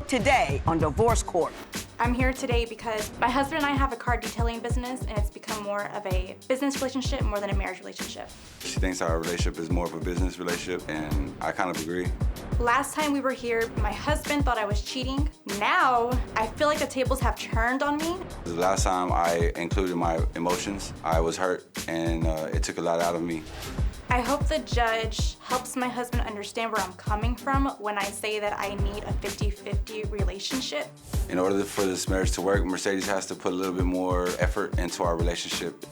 Today on Divorce Court. I'm here today because my husband and I have a car detailing business, and it's become more of a business relationship more than a marriage relationship. She thinks our relationship is more of a business relationship, and I kind of agree. Last time we were here, my husband thought I was cheating. Now, I feel like the tables have turned on me. The last time I included my emotions, I was hurt, and it took a lot out of me. I hope the judge helps my husband understand where I'm coming from when I say that I need a 50-50 relationship. In order for this marriage to work, Mercedes has to put a little bit more effort into our relationship.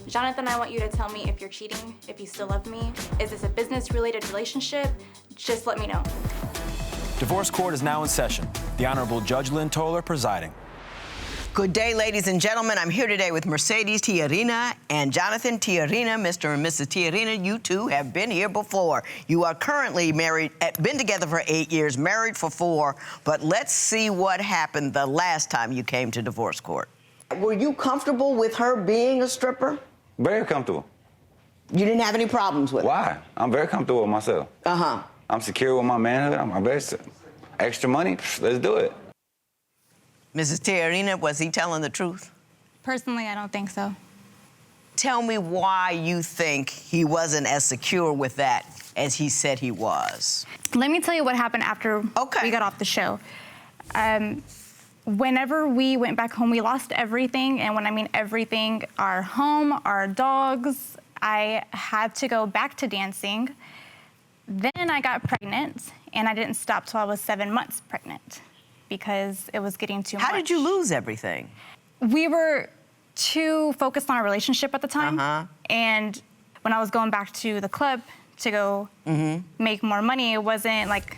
Jonathan, I want you to tell me if you're cheating, if you still love me. Is this a business-related relationship? Just let me know. Divorce Court is now in session. The Honorable Judge Lynn Toler presiding. Good day, ladies and gentlemen. I'm here today with Mercedes Tijerina and Jonathan Tijerina. Mr. and Mrs. Tijerina, you two have been here before. You are currently married, been together for 8 years, married for 4, but let's see what happened the last time you came to divorce court. Were you comfortable with her being a stripper? Very comfortable. You didn't have any problems with it? Why? I'm very comfortable with myself. Uh-huh. I'm secure with my manhood. I'm very extra money. Let's do it. Mrs. Tijerina, was he telling the truth? Personally, I don't think so. Tell me why you think he wasn't as secure with that as he said he was. Let me tell you what happened after we got off the show. Whenever we went back home, we lost everything. And when I mean everything, our home, our dogs, I had to go back to dancing. Then I got pregnant, and I didn't stop till I was 7 months pregnant because it was getting too much. How did you lose everything? We were too focused on our relationship at the time. And when I was going back to the club to go make more money, it wasn't like,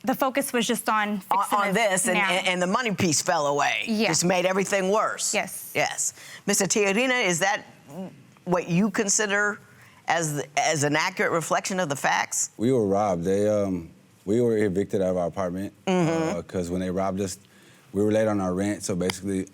the focus was just on fixing this, and the money piece fell away. Yeah. Just made everything worse. Yes. Yes. Mr. Tijerina, is that what you consider as an accurate reflection of the facts? We were robbed. We were evicted out of our apartment because when they robbed us, we were late on our rent. So basically,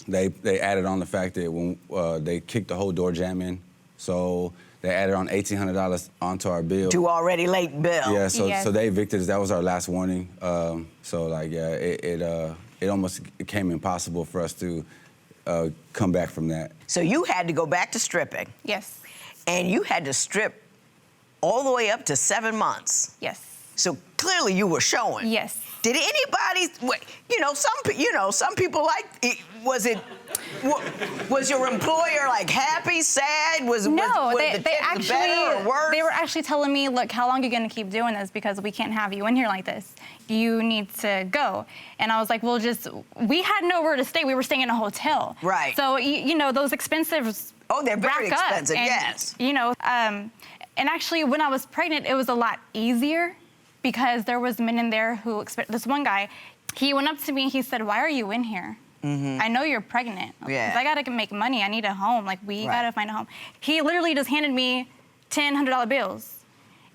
they added on the fact that when they kicked the whole door jam in, so they added on $1,800 onto our bill. To already late bill. Yeah. So they evicted us. That was our last warning. It almost became impossible for us to come back from that. So you had to go back to stripping. Yes. And you had to strip all the way up to 7 months. Yes. So clearly you were showing. Yes. Did anybody, some people like, was your employer like happy, sad? No, they actually, better or worse? They were actually telling me, look, how long are you gonna keep doing this? Because we can't have you in here like this. You need to go. And I was like, well, we had nowhere to stay. We were staying in a hotel. Right. So, those expensive. Oh, they're very expensive, and, yes. And actually, when I was pregnant, it was a lot easier because there was men in there who, this one guy, he went up to me and he said, why are you in here? I know you're pregnant. Yeah. I gotta make money, I need a home. Like, we gotta find a home. He literally just handed me $100 bills.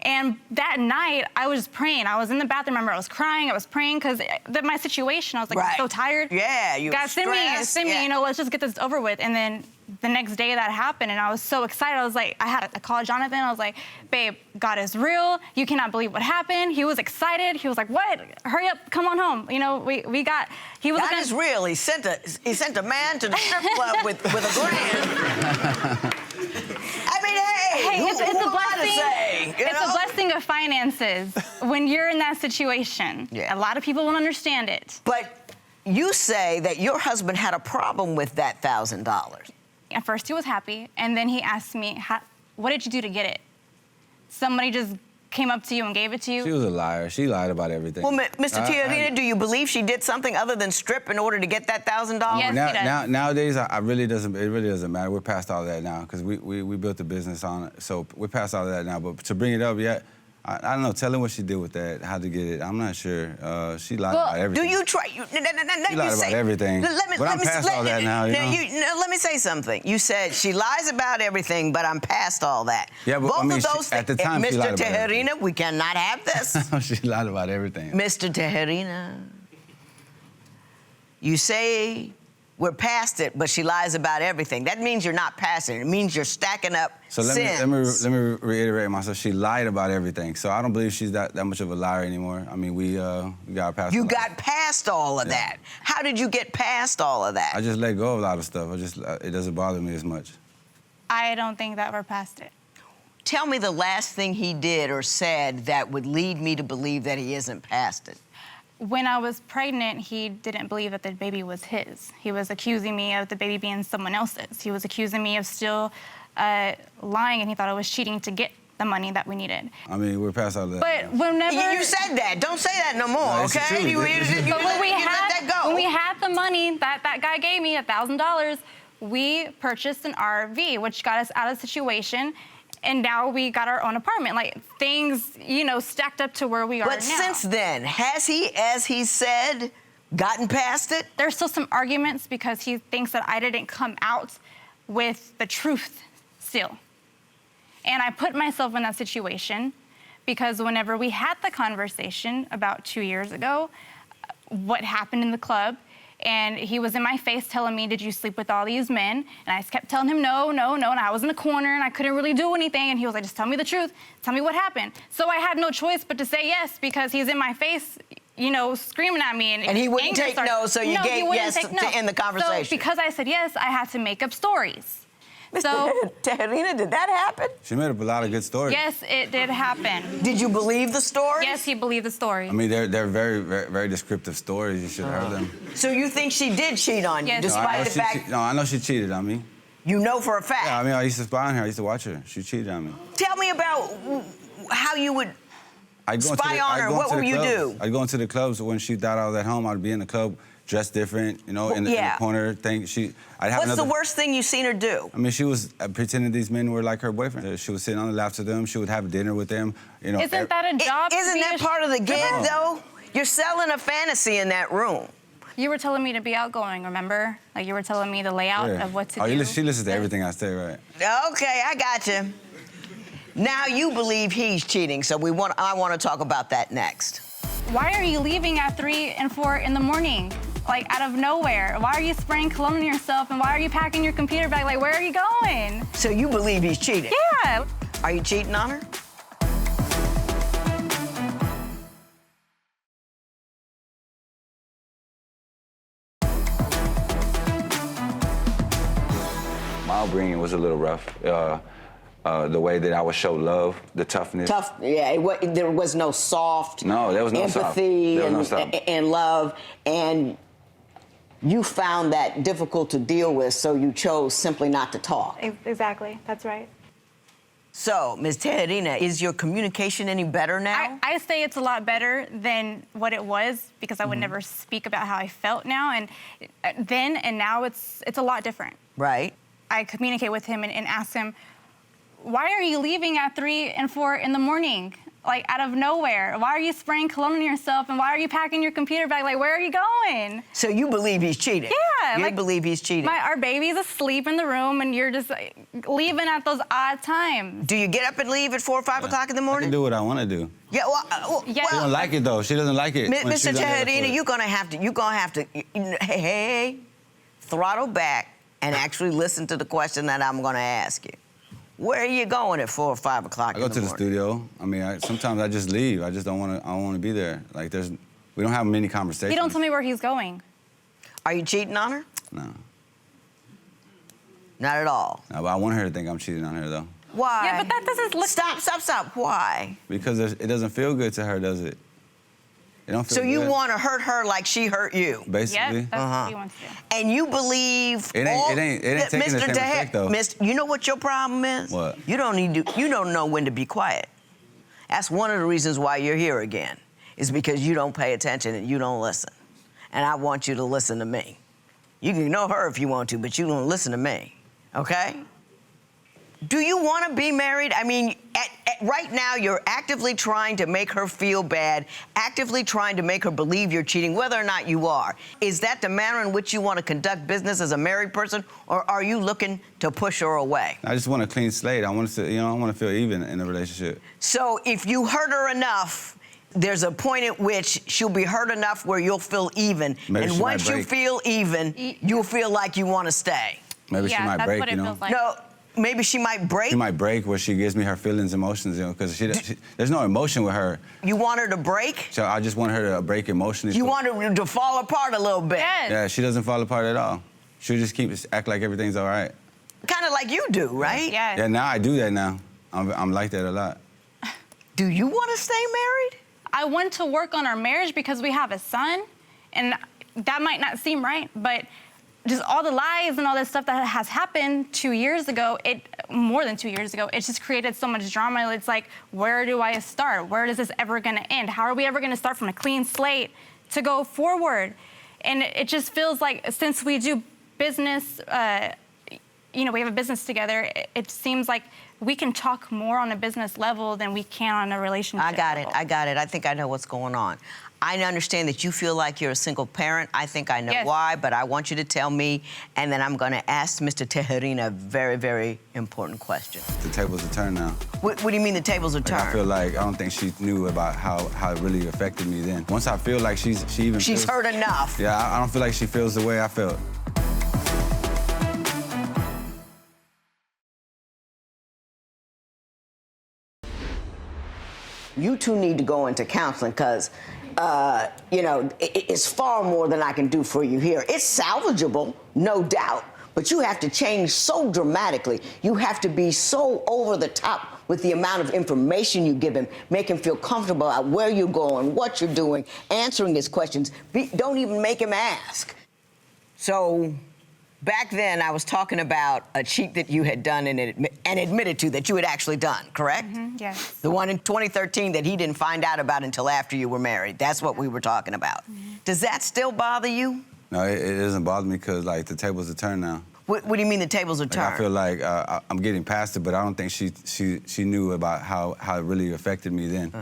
And that night, I was just praying. I was in the bathroom, remember, I was crying, I was praying because my situation, I was like, I'm so tired. Yeah, you God, send me, let's just get this over with. And then the next day that happened, and I was so excited. I was like, I called Jonathan, I was like, babe, God is real. You cannot believe what happened. He was excited. He was like, what? Hurry up, come on home. He was God is real. He sent a man to the strip club with $1,000. I mean, hey, it's a blessing. It's a blessing of finances when you're in that situation. Yeah. A lot of people won't understand it. But you say that your husband had a problem with that $1,000. At first he was happy, and then he asked me, what did you do to get it? Somebody just came up to you and gave it to you? She was a liar. She lied about everything. Well, Mr. Tijerina, do you believe she did something other than strip in order to get that $1,000? Yes, he does. Nowadays, it really doesn't matter. We're past all of that now because we built a business on it. So we're past all of that now. But to bring it up, I don't know. Tell him what she did with that, how to get it. I'm not sure. She lied about everything. Do you try? She lied about everything. But I'm past all that now, let me say something. You said she lies about everything, but I'm past all that. Yeah, but both of those at the time, she lied Mr. about everything. Tijerina, we cannot have this. She lied about everything. Mr. Tijerina, you say we're past it, but she lies about everything. That means you're not past it. It means you're stacking up So sins. let me reiterate myself. She lied about everything. So I don't believe she's that much of a liar anymore. I mean, we got past. You got past all of that. How did you get past all of that? I just let go of a lot of stuff. It doesn't bother me as much. I don't think that we're past it. Tell me the last thing he did or said that would lead me to believe that he isn't past it. When I was pregnant, he didn't believe that the baby was his. He was accusing me of the baby being someone else's. He was accusing me of still lying, and he thought I was cheating to get the money that we needed. I mean, we're past all of that. But whenever... You said that. Don't say that no more, No, it's the okay? truth. But when we let that go. When we had the money that guy gave me, $1,000, we purchased an RV, which got us out of the situation. And now we got our own apartment. Like, things, stacked up to where we are now. But since then, has he, as he said, gotten past it? There's still some arguments because he thinks that I didn't come out with the truth still. And I put myself in that situation because whenever we had the conversation about 2 years ago, what happened in the club, and he was in my face telling me, did you sleep with all these men? And I kept telling him, no. And I was in a corner and I couldn't really do anything. And he was like, just tell me the truth. Tell me what happened. So I had no choice but to say yes because he's in my face, screaming at me. And he wouldn't take no, so you gave yes to end the conversation. So because I said yes, I had to make up stories. So, Tijerina, did that happen? She made up a lot of good stories. Yes, it did happen. Did you believe the story? Yes, he believed the story. I mean, they're very, very, very descriptive stories. You should have heard them. So you think she did cheat on you, Yes. despite the fact... No, I know she cheated on me. You know for a fact? Yeah, I mean, I used to spy on her. I used to watch her. She cheated on me. Tell me about how you would spy on her. What would you do? I'd go into the clubs. When she got out of that home, I'd be in the club, dressed different, in the corner thing. What's the worst thing you've seen her do? I mean, she was pretending these men were like her boyfriend. She was sitting on the laps of them. She would have dinner with them. Isn't that a job? Isn't that part of the gig, though? You're selling a fantasy in that room. You were telling me to be outgoing, remember? Like, you were telling me the layout of what to do. She listens to everything I say, right? Okay, I got you. Now you believe he's cheating, so I want to talk about that next. Why are you leaving at 3 and 4 in the morning? Like, out of nowhere. Why are you spraying cologne on yourself, and why are you packing your computer bag? Like, where are you going? So you believe he's cheating? Yeah. Are you cheating on her? My upbringing was a little rough. The way that I would show love, the toughness. Tough, yeah. There was no soft. No, there was no empathy and love, and you found that difficult to deal with, so you chose simply not to talk. Exactly. That's right. So, Ms. Tijerina, is your communication any better now? I say it's a lot better than what it was because I would never speak about how I felt now, and then and now it's a lot different. Right. I communicate with him and ask him, why are you leaving at 3 and 4 in the morning? Like, out of nowhere. Why are you spraying cologne on yourself, and why are you packing your computer bag? Like, where are you going? So you believe he's cheating? Yeah. You believe he's cheating? Our baby's asleep in the room, and you're just leaving at those odd times. Do you get up and leave at 4 or 5 o'clock in the morning? I can do what I want to do. Yeah, She don't like it, though. She doesn't like it. Mr. Tijerina, you're gonna have to, hey, throttle back and actually listen to the question that I'm gonna ask you. Where are you going at 4 or 5 o'clock in the morning? I go to the studio. I mean, sometimes I just leave. I just don't want to be there. Like, we don't have many conversations. He don't tell me where he's going. Are you cheating on her? No. Not at all. No, but I want her to think I'm cheating on her, though. Why? Yeah, but that doesn't look... Stop. Why? Because it doesn't feel good to her, does it? It don't feel So you good. want to hurt her like she hurt you? Basically. Yep, that's what he wants to do. And you believe It ain't taking the same effect, though. You know what your problem is? What? You don't know when to be quiet. That's one of the reasons why you're here again, is because you don't pay attention and you don't listen. And I want you to listen to me. You can ignore her if you want to, but you don't listen to me, okay? Do you want to be married? I mean, right now, you're actively trying to make her feel bad, actively trying to make her believe you're cheating, whether or not you are. Is that the manner in which you want to conduct business as a married person, or are you looking to push her away? I just want a clean slate. I want to feel even in a relationship. So if you hurt her enough, there's a point at which she'll be hurt enough where you'll feel even. Maybe and she once might you break. feel even, you'll feel like you want to stay. Maybe she might that's break, what it you know. feels like. No, maybe she might break. She might break where she gives me her feelings, emotions, you know, because there's no emotion with her. You want her to break? So I just want her to break emotionally. You want her to fall apart a little bit. Yes. Yeah, she doesn't fall apart at all. She'll just act like everything's all right. Kind of like you do, right? Yes. Yeah, now I do that now. I'm like that a lot. Do you want to stay married? I want to work on our marriage because we have a son, and that might not seem right, but just all the lies and all this stuff that has happened 2 years ago, more than 2 years ago, it's just created so much drama. It's like, where do I start? Where is this ever gonna end? How are we ever gonna start from a clean slate to go forward? And it just feels like since we do business, we have a business together, it seems like we can talk more on a business level than we can on a relationship I got level. it. I think I know what's going on. I understand that you feel like you're a single parent. I think I know Yes. why, but I want you to tell me, and then I'm going to ask Mr. Tijerina a very, very important question. The tables are turned now. What do you mean the tables are Like, turned? I feel like I don't think she knew about how it really affected me then. Once I feel like she even She's feels, heard enough. Yeah, I don't feel like she feels the way I felt. You two need to go into counseling because, it's far more than I can do for you here. It's salvageable, no doubt, but you have to change so dramatically. You have to be so over the top with the amount of information you give him, make him feel comfortable about where you're going, what you're doing, answering his questions. Don't even make him ask. So back then, I was talking about a cheat that you had done and admitted to that you had actually done, correct? Yes. The one in 2013 that he didn't find out about until after you were married. That's what we were talking about. Does that still bother you? No, it doesn't bother me because like the tables are turned now. What do you mean the tables are Like, turned? I feel like I'm getting past it, but I don't think she knew about how it really affected me then.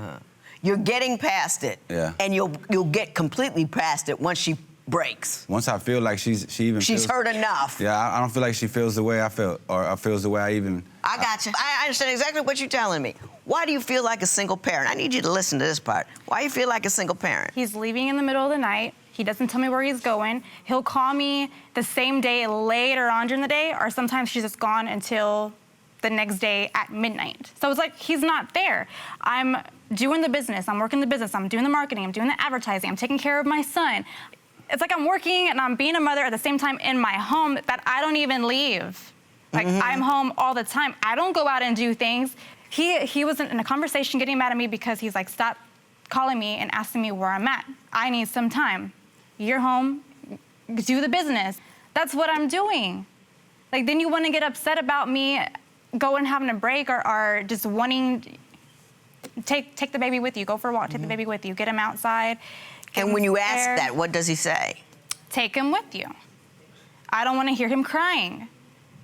You're getting past it. Yeah. And you'll get completely past it once she breaks. Once I feel like she's She's heard enough. Yeah, I don't feel like she feels the way I felt, or feels the way I even. I got you. I understand exactly what you're telling me. Why do you feel like a single parent? I need you to listen to this part. Why do you feel like a single parent? He's leaving in the middle of the night. He doesn't tell me where he's going. He'll call me the same day later on during the day, or sometimes she's just gone until the next day at midnight. So it's like he's not there. I'm doing the business. I'm working the business. I'm doing the marketing. I'm doing the advertising. I'm taking care of my son. It's like I'm working and I'm being a mother at the same time in my home that I don't even leave. Like, I'm home all the time. I don't go out and do things. He was in a conversation getting mad at me because he's like, stop calling me and asking me where I'm at. I need some time. You're home, do the business. That's what I'm doing. Like, then you want to get upset about me going having a break or just wanting, take the baby with you, go for a walk, take the baby with you, get him outside. And when you ask there. that, what does he say? Take him with you. I don't want to hear him crying.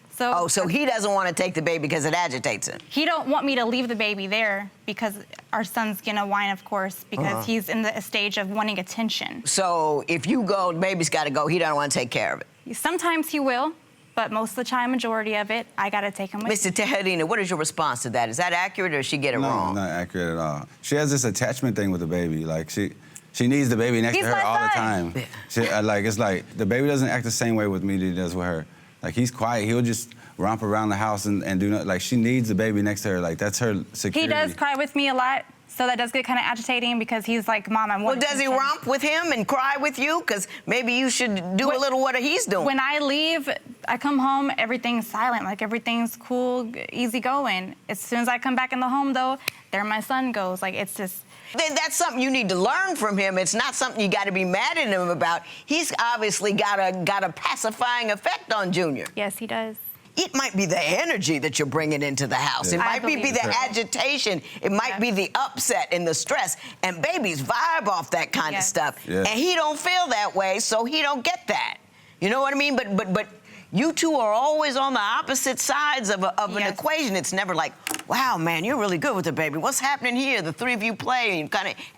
So he doesn't want to take the baby because it agitates him. He don't want me to leave the baby there because our son's gonna whine, of course, because he's in the stage of wanting attention. So if you go, the baby's got to go. He doesn't want to take care of it. Sometimes he will, but most of the time, majority of it, I gotta take him with Mr. Tijerina, what is your response to that? Is that accurate or did she get it No, wrong? not accurate at all. She has this attachment thing with the baby. Like she needs the baby next He's to her my all the son. time. It's like the baby doesn't act the same way with me that he does with her. Like he's quiet. He'll just romp around the house and do nothing. Like she needs the baby next to her. Like that's her security. He does cry with me a lot, so that does get kind of agitating because he's like, Mom, I want Well, does he attention." romp with him and cry with you? Because maybe you should do a little what he's doing. When I leave, I come home, everything's silent, like everything's cool, easy going. As soon as I come back in the home, though, there my son goes. Like, it's just... Then that's something you need to learn from him. It's not something you got to be mad at him about. He's obviously got a pacifying effect on Junior. Yes, he does. It might be the energy that you're bringing into the house. Yeah. It I might be believe the so. agitation. It might be the upset and the stress. And babies vibe off that kind of Yes. stuff. Yeah. And he don't feel that way, so he don't get that. You know what I mean? But you two are always on the opposite sides of an Yes. equation. It's never like, wow, man, you're really good with the baby. What's happening here? The three of you play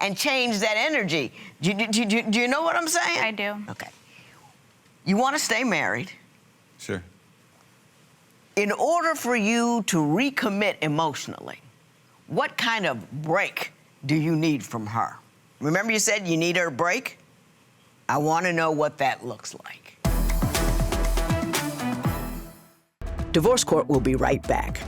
and change that energy. Do you know what I'm saying? I do. Okay. You want to stay married. Sure. In order for you to recommit emotionally, what kind of break do you need from her? Remember you said you need her a break? I want to know what that looks like. Divorce Court will be right back.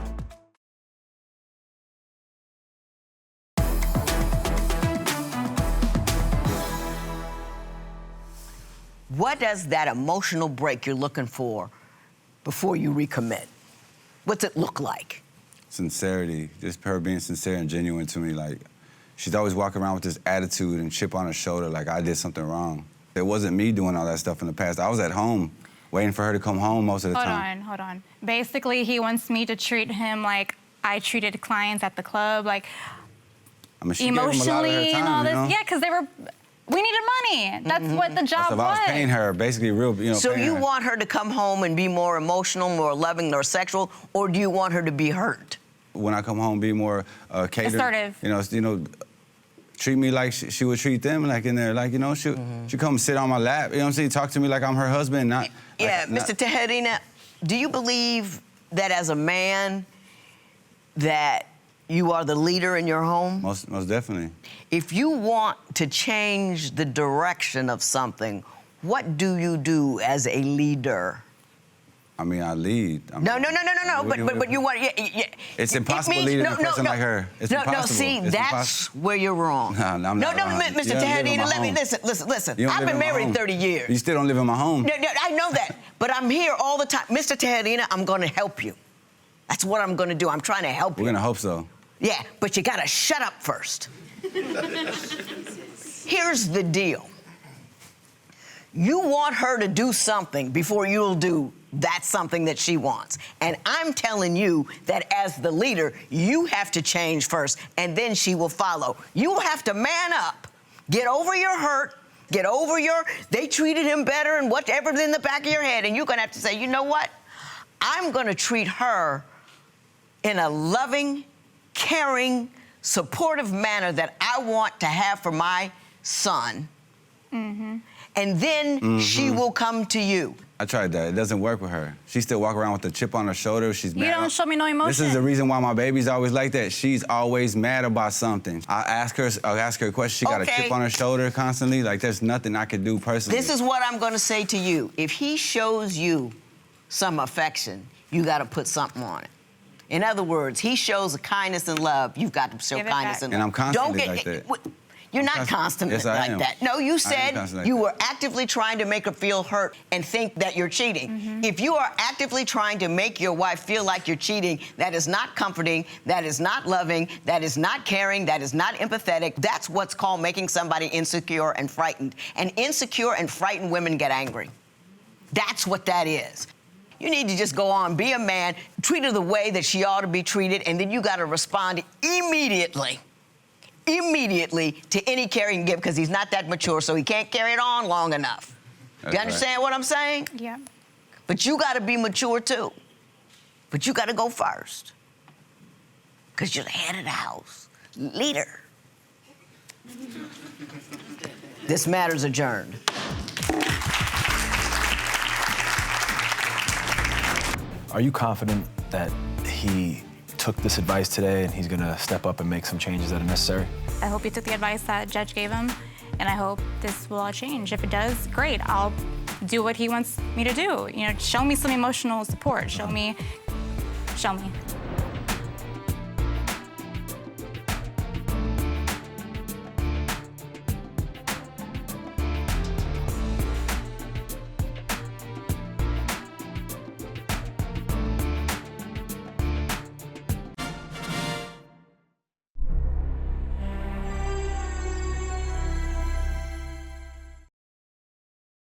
What does that emotional break you're looking for before you recommit? What's it look like? Sincerity, just her being sincere and genuine to me. Like, she's always walking around with this attitude and chip on her shoulder like I did something wrong. It wasn't me doing all that stuff in the past. I was at home waiting for her to come home most of the time. Hold on. Basically, he wants me to treat him like I treated clients at the club, like I mean, she gave him a lot of her emotionally time, and all this. you know? Yeah, because we needed money. That's what the job So was. I was paying her, basically real, So paying you her. want her to come home and be more emotional, more loving, more sexual, or do you want her to be hurt? When I come home, be more catered. Assertive. Treat me like she would treat them, like in there, like, she come sit on my lap, talk to me like I'm her husband, not... Yeah, like, Mr. Tijerina, do you believe that as a man that you are the leader in your home? Most definitely. If you want to change the direction of something, what do you do as a leader? I mean, I lead. No. But you want... Yeah. It's impossible leading a person like her. It's impossible. See, It's that's impossible. where you're wrong. No, I'm not wrong. Mr. You don't live in Tijerina, my let me home. listen. You don't I've live been in my married home. 30 years. You still don't live in my home. No, I know that, but I'm here all the time. Mr. Tijerina, I'm going to help you. That's what I'm going to do. I'm trying to help you. We're going to hope so. Yeah, but you got to shut up first. Here's the deal. You want her to do something before you'll do that something that she wants. And I'm telling you that as the leader, you have to change first, and then she will follow. You have to man up, get over your hurt, get over they treated him better and whatever's in the back of your head, and you're going to have to say, you know what? I'm going to treat her in a loving, caring, supportive manner that I want to have for my son. Mm-hmm. And then she will come to you. I tried that. It doesn't work with her. She still walk around with a chip on her shoulder. She's mad. You don't show me no emotion. This is the reason why my baby's always like that. She's always mad about something. I'll ask her a question. She got a chip on her shoulder constantly. Like, there's nothing I could do personally. This is what I'm going to say to you. If he shows you some affection, you got to put something on it. In other words, he shows a kindness and love. You've got to show kindness and love. And I'm constantly like that. You're not constantly yes, I like am. that. No, you said like you that. were actively trying to make her feel hurt and think that you're cheating. Mm-hmm. If you are actively trying to make your wife feel like you're cheating, that is not comforting, that is not loving, that is not caring, that is not empathetic. That's what's called making somebody insecure and frightened. And insecure and frightened women get angry. That's what that is. You need to just go on, be a man, treat her the way that she ought to be treated, and then you got to respond immediately to any care he can give, because he's not that mature, so he can't carry it on long enough. That's you understand what I'm saying? Yeah. But you got to be mature, too. But you got to go first, because you're the head of the house, leader. This matter's adjourned. Are you confident that he took this advice today and he's gonna step up and make some changes that are necessary? I hope he took the advice that Judge gave him, and I hope this will all change. If it does, great. I'll do what he wants me to do. Show me some emotional support. Show me.